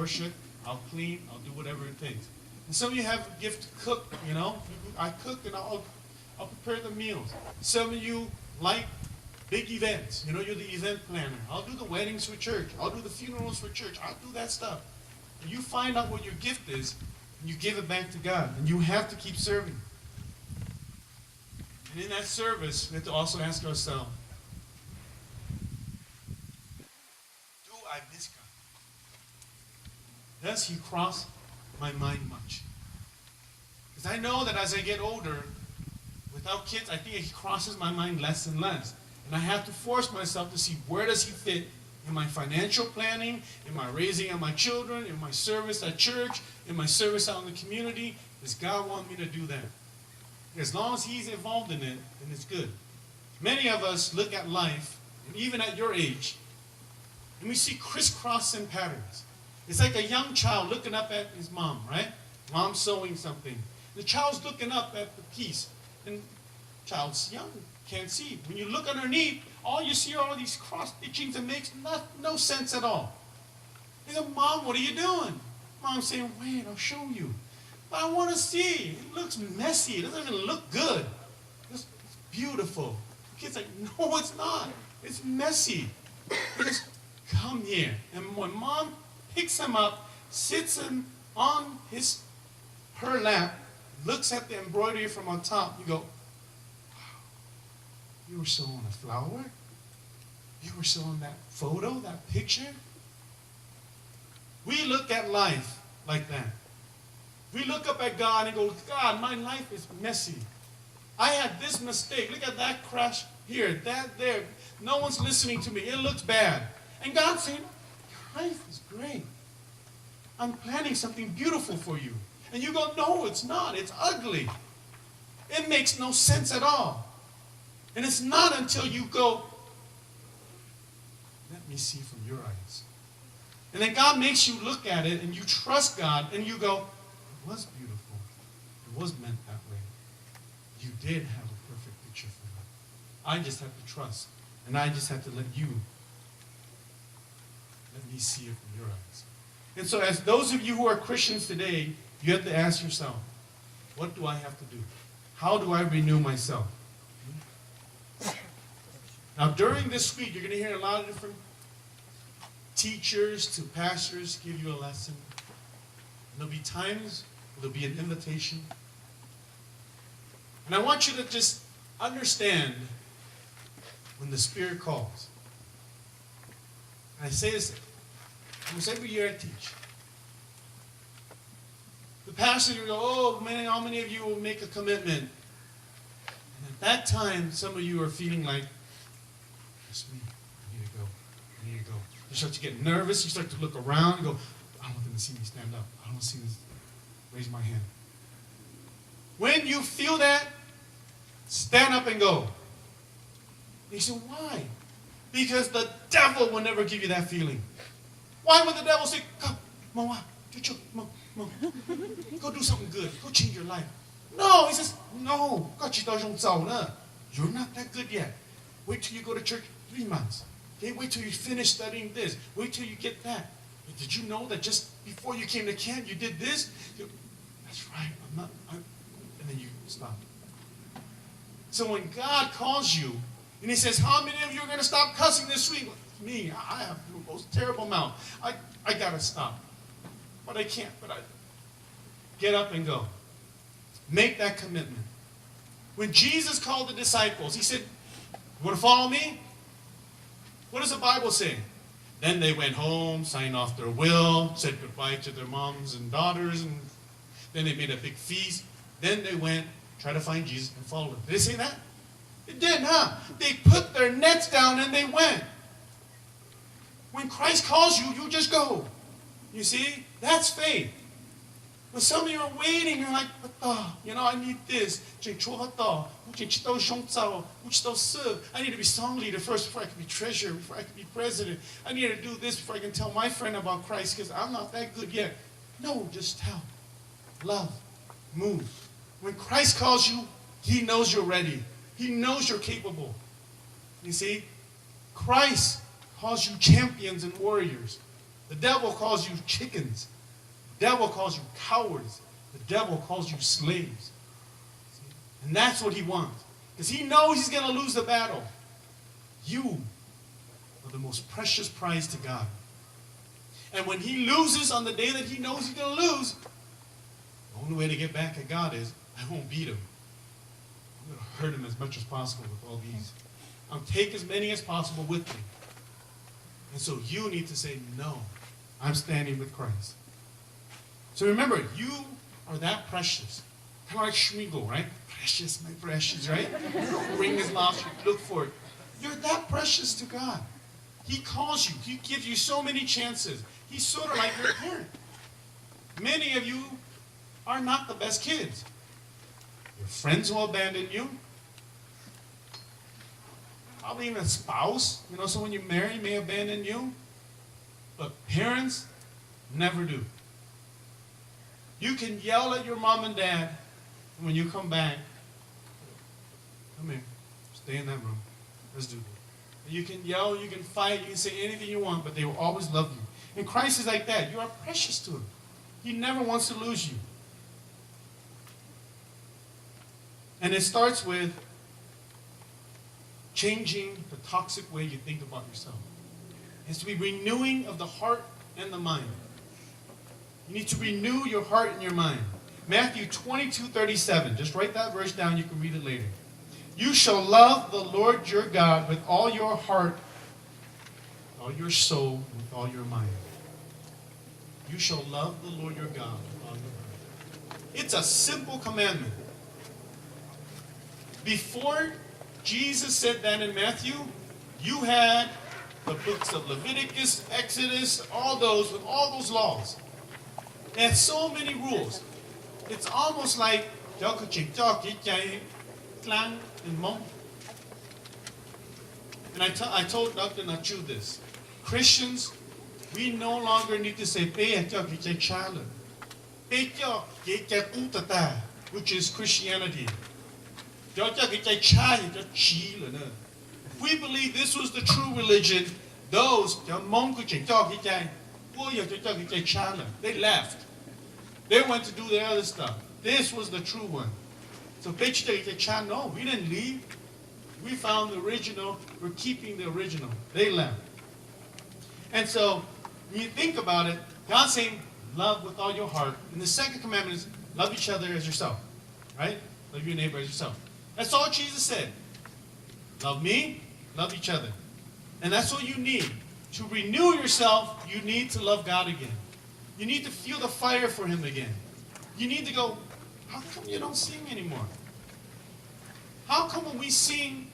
worship, I'll clean, I'll do whatever it takes. And some of you have a gift to cook, you know. I cook and I'll prepare the meals. Some of you like big events. You know, you're the event planner. I'll do the weddings for church. I'll do the funerals for church. I'll do that stuff. And you find out what your gift is, and you give it back to God. And you have to keep serving. And in that service, we have to also ask ourselves, do I miss God? Does he cross my mind much? Because I know that as I get older, without kids, I think he crosses my mind less and less. And I have to force myself to see where does he fit in my financial planning, in my raising of my children, in my service at church, in my service out in the community. Does God want me to do that? As long as he's involved in it, then it's good. Many of us look at life, and even at your age, and we see crisscrossing patterns. It's like a young child looking up at his mom, right? Mom's sewing something. The child's looking up at the piece, and the child's young, can't see. When you look underneath, all you see are all these cross-stitchings that makes no sense at all. You go, Mom, what are you doing? Mom's saying, wait, I'll show you. But I want to see. It looks messy. It doesn't even look good. It's beautiful. The kid's like, no, it's not. It's messy. Just come here. And when Mom picks him up, sits him on her lap, looks at the embroidery from on top, you go, you were sewing a flower? You were sewing that photo, that picture? We look at life like that. We look up at God and go, God, my life is messy. I had this mistake. Look at that crash here, that there. No one's listening to me. It looks bad. And God's saying, your life is great. I'm planning something beautiful for you. And you go, no, it's not. It's ugly. It makes no sense at all. And it's not until you go, let me see from your eyes. And then God makes you look at it and you trust God and you go, it was beautiful. It was meant that way. You did have a perfect picture for me. I just have to trust. And I just have to let me see it from your eyes. And so as those of you who are Christians today, you have to ask yourself, what do I have to do? How do I renew myself? Now, during this week, you're going to hear a lot of different teachers to pastors give you a lesson. And there'll be times where there'll be an invitation. And I want you to just understand when the Spirit calls. And I say this almost every year I teach. The pastor will go, oh, man, how many of you will make a commitment? And at that time, some of you are feeling like, it's me. I need to go. I need to go. You start to get nervous. You start to look around and go, I don't want them to see me stand up. I don't want to see them raise my hand. When you feel that, stand up and go. And you say, why? Because the devil will never give you that feeling. Why would the devil say, come, go do something good. Go change your life. No, he says, no. You're not that good yet. Wait till you go to church 3 months. Okay, wait till you finish studying this. Wait till you get that. But did you know that just before you came to camp, you did this? That's right. And then you stop. So when God calls you, and he says, how many of you are going to stop cussing this week? Me, I have the most terrible mouth. I got to stop. But I can't. But I get up and go. Make that commitment. When Jesus called the disciples, he said, you want to follow me? What does the Bible say? Then they went home, signed off their will, said goodbye to their moms and daughters, and then they made a big feast. Then they went, tried to find Jesus and followed him. Did they say that? It did, huh? They put their nets down and they went. When Christ calls you, you just go. You see? That's faith. But some of you are waiting, you're like, I need this. I need to be song leader first before I can be treasurer, before I can be president. I need to do this before I can tell my friend about Christ because I'm not that good yet. No, just tell. Love. Move. When Christ calls you, he knows you're ready. He knows you're capable. You see? Christ calls you champions and warriors. The devil calls you chickens. The devil calls you cowards. The devil calls you slaves. And that's what he wants. Because he knows he's going to lose the battle. You are the most precious prize to God. And when he loses on the day that he knows he's going to lose, the only way to get back at God is, I won't beat him. I'm going to hurt him as much as possible with all these. I'll take as many as possible with me. And so you need to say, no, I'm standing with Christ. So remember, you are that precious. Kind of like Schmiegel, right? Precious, my precious, right? Ring his mouth, look for it. You're that precious to God. He calls you. He gives you so many chances. He's sort of like your parent. Many of you are not the best kids. Your friends will abandon you. Probably even a spouse, someone you marry may abandon you. But parents never do. You can yell at your mom and dad, and when you come back, come here, stay in that room. Let's do this. You can yell, you can fight, you can say anything you want, but they will always love you. And Christ is like that. You are precious to him. He never wants to lose you. And it starts with changing the toxic way you think about yourself. It's to be renewing of the heart and the mind. You need to renew your heart and your mind. Matthew 22:37. Just write that verse down. You can read it later. You shall love the Lord your God with all your heart, all your soul, with all your mind. You shall love the Lord your God with all your heart. It's a simple commandment. Before Jesus said that in Matthew, you had the books of Leviticus, Exodus, all those with all those laws. They had so many rules. It's almost like and I told Dr. Nachu this. Christians, we no longer need to say which is Christianity. We believe this was the true religion. Those they left. They went to do their other stuff. This was the true one. So no, we didn't leave. We found the original. We're keeping the original. They left. And so when you think about it, God's saying love with all your heart. And the second commandment is love each other as yourself. Right? Love your neighbor as yourself. That's all Jesus said. Love me, love each other. And that's what you need. To renew yourself, you need to love God again. You need to feel the fire for him again. You need to go, how come you don't sing anymore? How come when we sing,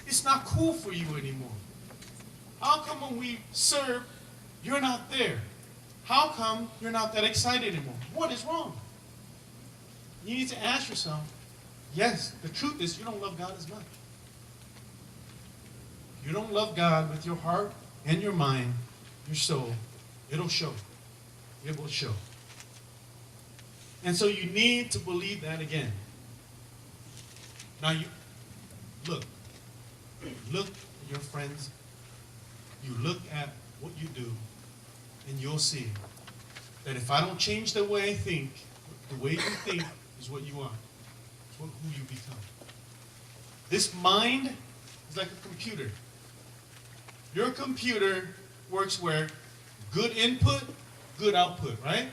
it's not cool for you anymore? How come when we serve, you're not there? How come you're not that excited anymore? What is wrong? You need to ask yourself, yes, the truth is you don't love God as much. You don't love God with your heart and your mind, your soul. It'll show. It will show. And so you need to believe that again. Now you look at your friends. You look at what you do, and you'll see that if I don't change the way I think, the way you think is what you are. It's who you become. This mind is like a computer. Your computer works where good input, good output, right?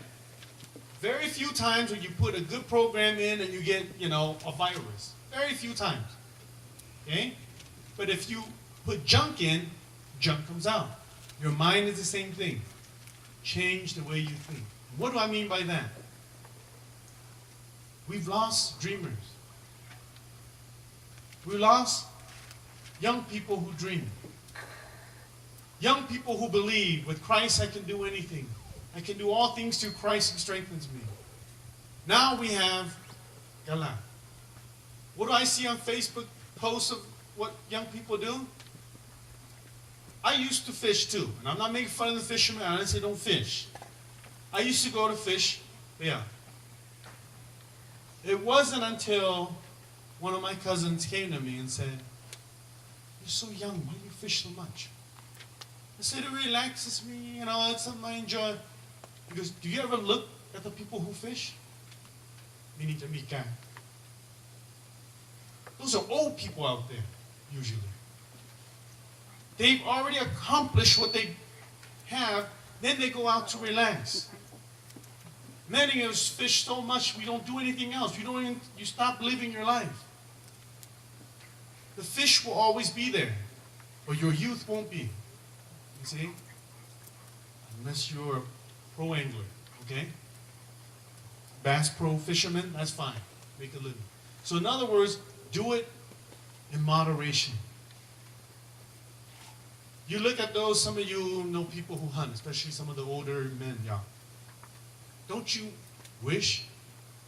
Very few times when you put a good program in and you get, a virus. Very few times. Okay? But if you put junk in, junk comes out. Your mind is the same thing. Change the way you think. What do I mean by that? We've lost dreamers. We lost young people who dream. Young people who believe with Christ I can do anything. I can do all things through Christ who strengthens me. Now we have Gala. What do I see on Facebook posts of what young people do? I used to fish too. And I'm not making fun of the fishermen. I didn't say don't fish. I used to go to fish. Yeah. It wasn't until one of my cousins came to me and said, "You're so young. Why do you fish so much?" I said, it relaxes me, it's something I enjoy. He goes, do you ever look at the people who fish? Minita. Those are old people out there, usually. They've already accomplished what they have, then they go out to relax. Many of us fish so much we don't do anything else. You stop living your life. The fish will always be there, but your youth won't be. You see? Unless you're a pro angler, okay? Bass pro fisherman, that's fine. Make a living. So in other words, do it in moderation. You look at those, some of you know people who hunt, especially some of the older men, yeah. Don't you wish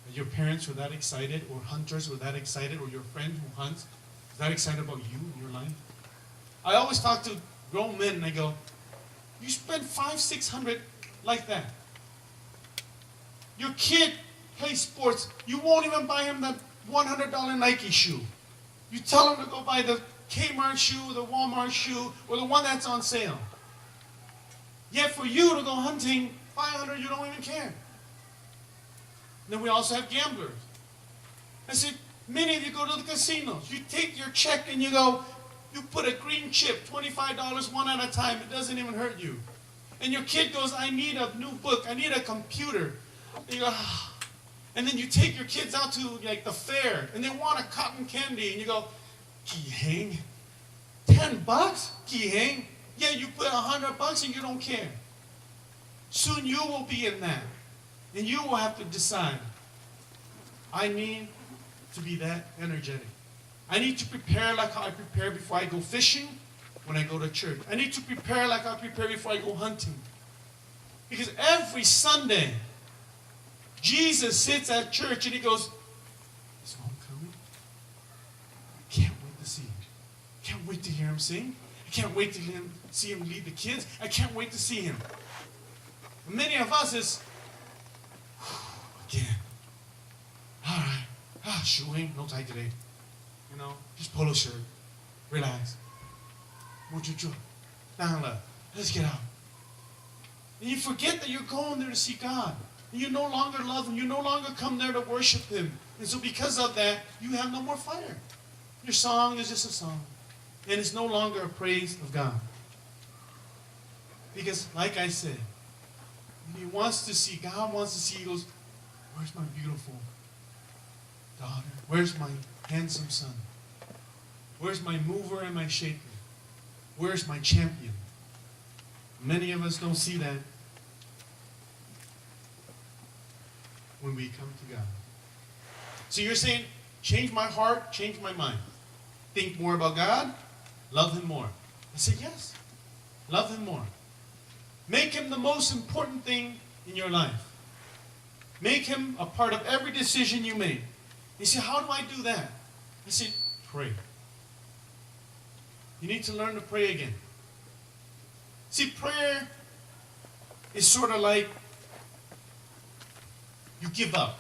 that your parents were that excited, or hunters were that excited, or your friend who hunts is that excited about you in your life? I always talk to grown men and I go, you spend $500-600 like that. Your kid plays sports, you won't even buy him that $100 Nike shoe. You tell him to go buy the Kmart shoe, the Walmart shoe, or the one that's on sale. Yet for you to go hunting, $500, you don't even care. Then we also have gamblers. I said, many of you go to the casinos. You take your check and you go, you put a green chip, $25, one at a time. It doesn't even hurt you. And your kid goes, I need a new book. I need a computer. And you go, ah. And then you take your kids out to like the fair and they want a cotton candy. And you go, Kihang, $10? Kihang? Yeah, you put $100 and you don't care. Soon you will be in that. And you will have to decide, I need to be that energetic. I need to prepare like how I prepare before I go fishing, when I go to church. I need to prepare like I prepare before I go hunting. Because every Sunday, Jesus sits at church and he goes, is Mom coming? I can't wait to see him. I can't wait to hear him sing. I can't wait to see him lead the kids. I can't wait to see him. And many of us is, again. All right. Shoeing, no tie today. Just polo shirt. Relax. Muchucho. Down left. Let's get out. And you forget that you're going there to see God. And you no longer love Him. You no longer come there to worship Him. And so because of that, you have no more fire. Your song is just a song. And it's no longer a praise of God. Because like I said, He wants to see, God wants to see, He goes, where's my beautiful daughter? Where's my handsome son? Where's my mover and my shaker? Where's my champion? Many of us don't see that when we come to God. So you're saying, change my heart, change my mind. Think more about God, love Him more. I said, yes, love Him more. Make Him the most important thing in your life. Make Him a part of every decision you make. You say, how do I do that? I said, pray. You need to learn to pray again. See, prayer is sort of like you give up.